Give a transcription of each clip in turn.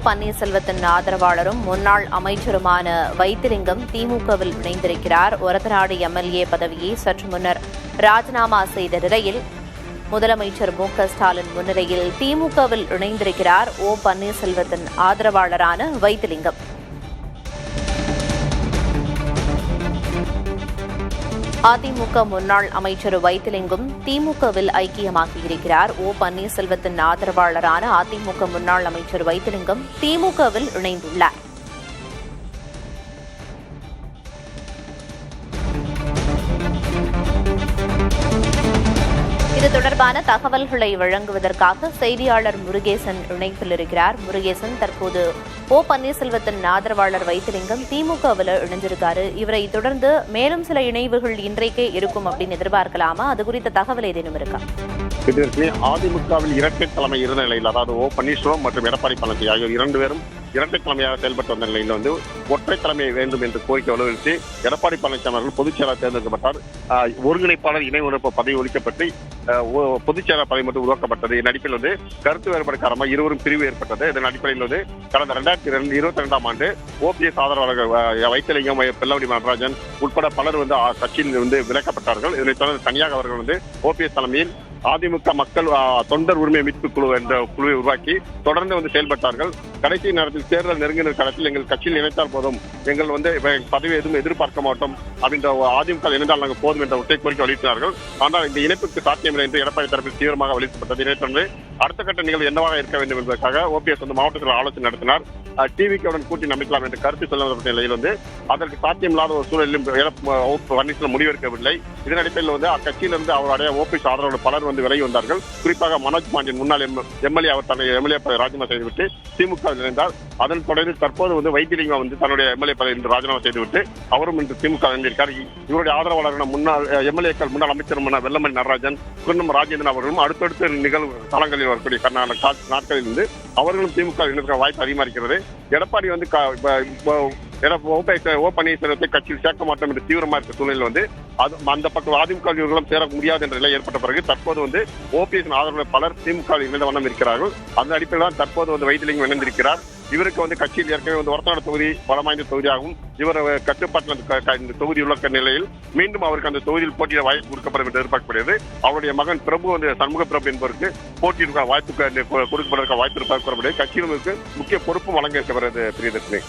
பன்னீர்செல்வத்தின் ஆதரவாளரும் முன்னாள் அமைச்சருமான வைத்திலிங்கம் திமுகவில் இணைந்திருக்கிறார். ஒரத்தநாடு எம்எல்ஏ பதவியை சற்று முன்னர் ராஜினாமா செய்த நிலையில் முதலமைச்சர் மு.க.ஸ்டாலின் முன்னிலையில் திமுகவில் இணைந்திருக்கிறார் பன்னீர்செல்வத்தின் ஆதரவாளரான வைத்திலிங்கம். அதிமுக முன்னாள் அமைச்சர் வைத்திலிங்கம் திமுகவில் ஐக்கியமாகியிருக்கிறார். பன்னீர்செல்வத்தின் ஆதரவாளரான அதிமுக முன்னாள் அமைச்சர் வைத்திலிங்கம் திமுகவில் இணைந்துள்ளார். இது தொடர்பான தகவல்களை வழங்குவதற்காக செய்தியாளர் முருகேசன் இணைப்பில் இருக்கிறார். முருகேசன், தற்போது பன்னீர்செல்வத்தின் ஆதரவாளர் வைத்திலிங்கம் திமுகவில் இணைஞ்சிருக்காரு. இவரை தொடர்ந்து மேலும் சில இணைவுகள் இன்றைக்கே இருக்கும் அப்படின்னு எதிர்பார்க்கலாமா? அது குறித்த தகவல் ஏதேனும் இருக்கா? அதிமுகவில் இரட்டை தலைமை இருந்த நிலையில், அதாவது பன்னீர்செல்வம் மற்றும் எடப்பாடி பழனிசாமி ஆகியோர் இரண்டு பேரும் இரட்டை தலைமையாக செயல்பட்டு வந்த நிலையில் ஒற்றை தலைமை வேண்டும் என்று கோரிக்கை வலுவழுத்தி எடப்பாடி பழனிசாமி அவர்கள் பொதுச் செயலாளர் தேர்ந்தெடுக்கப்பட்டார். ஒருங்கிணைப்பாளர் இணை உறுப்பு பதவி ஒழிக்கப்பட்டு பொதுச் செயலாளர் பதவி மட்டும் உருவாக்கப்பட்டது. இதன் அடிப்படையில் கருத்து வேறுபாடு காரணமாக இருவரும் பிரிவு ஏற்பட்டது. இதன் அடிப்படையில் கடந்த 2022ஆம் ஆண்டு ஓபிஎஸ் ஆதரவாளர்கள் வைத்திலிங்கம், பெல்லவடி நடராஜன் உட்பட பலர் கட்சியில் விலக்கப்பட்டார்கள். இதனைத் தொடர்ந்து தனியாக அவர்கள் ஓபிஎஸ் தலைமையில் அதிமுக மக்கள் தொண்டர் உரிமை மீட்பு குழு என்ற குழுவை உருவாக்கி தொடர்ந்து செயல்பட்டார்கள். கடைசி நேரத்தில் தேர்தல் நெருங்கின காலத்தில் எங்கள் கட்சியில் இணைத்தால் போதும், எங்கள் பதவி எதுவும் எதிர்பார்க்க மாட்டோம் அப்படின்ற அதிமுக இணைந்தால் நாங்கள் போதும் என்ற ஒற்றை கோரிக்கை வலியுறுத்தினார்கள். ஆனால் இந்த இணைப்புக்கு சாத்தியமில்லை என்று எடப்பாடி தரப்பில் தீவிரமாக வலியுறுத்தப்பட்டது. இதைத் தொடர்ந்து அடுத்த கட்ட நிகழ்வு என்னவாக இருக்க வேண்டும் என்பதற்காக ஓபிஎஸ் மாவட்டத்தில் ஆலோசனை நடத்தினார். டிவிக்குடன் கூட்டி நம்பிக்கலாம் என்ற கருத்து சொல்லப்பட்ட நிலையில் அதற்கு சாத்தியமில்லாத ஒரு சூழலிலும் பன்னீர்செல்வம் முடிவெடுக்கவில்லை. இதன் அடிப்படையில் அக்கட்சியிலிருந்து அவருடைய ஓபிஎஸ் ஆதரவாளர் பலர் விலகி வந்தார்கள். குறிப்பாக மனோஜ் பாண்டியன் முன்னாள் எம்எல்ஏ அவர் தன்னுடைய எம்எல்ஏ பதவி ராஜினாமா செய்துவிட்டு திமுகவில் இணைந்தார். அதன் தொடர்ந்து தற்போது வைத்திலிங்கம் தன்னுடைய எம்எல்ஏ பதவி ராஜினாமா செய்துவிட்டு அவரும் இன்று திமுக இணைந்திருக்கார். இவருடைய ஆதரவாளரான முன்னாள் எம்எல்ஏக்கள் முன்னாள் அமைச்சர் வெல்லமணி நடராஜன், குன்னம் ராஜேந்திரன் அவர்களும் அடுத்தடுத்த நிகழ்வு காலங்களில் வரக்கூடிய நாட்களில் அவர்களும் திமுக இணைந்திருக்க வாய்ப்பு அதிகமாக இருக்கிறது. எடப்பாடி பன்னீர்செல்வத்தை கட்சியில் சேர்க்க மாட்டோம் என்று தீவிரமாக இருக்க சூழ்நிலையில் அந்த பக்கம் அதிமுக சேர முடியாது என்ற நிலை ஏற்பட்ட பிறகு தற்போது ஓபிஎஸ் ஆதரவாளர் பலர் திமுக இணைந்த வண்ணம் இருக்கிறார்கள். அந்த அடிப்படையில் தான் தற்போது வைத்திலிங்கம் இணைந்திருக்கிறார். இவருக்கு கட்சியில் ஏற்கனவே ஒரத்தநாடு தொகுதி பலமாய்ந்த தொகுதியாகவும் இவர் கட்டுப்பாட்டில் இந்த தொகுதி உள்ள நிலையில் மீண்டும் அவருக்கு அந்த தொகுதியில் போட்டியிட வாய்ப்பு கொடுக்கப்படும் என்று எதிர்பார்க்கப்படுகிறது. அவருடைய மகன் பிரபு சண்முக பிரபு என்பவருக்கு போட்டியிட வாய்ப்பு கொடுக்கப்படுவதற்கு வாய்ப்பு எதிர்பார்க்கப்படுகிறது. கட்சியினருக்கு முக்கிய பொறுப்பு வழங்க இருக்கிறது. பிரியதர்ஷினி,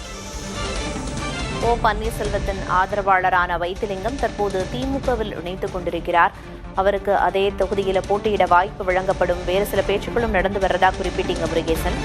பன்னீர்செல்வத்தின் ஆதரவாளரான வைத்திலிங்கம் தற்போது திமுகவில் இணைத்துக் கொண்டிருக்கிறார். அவருக்கு அதே தொகுதியில போட்டியிட வாய்ப்பு வழங்கப்படும். வேறு சில பேச்சுக்களும் நடந்து வர்றதா குறிப்பிட்டீங்க முருகேசன்.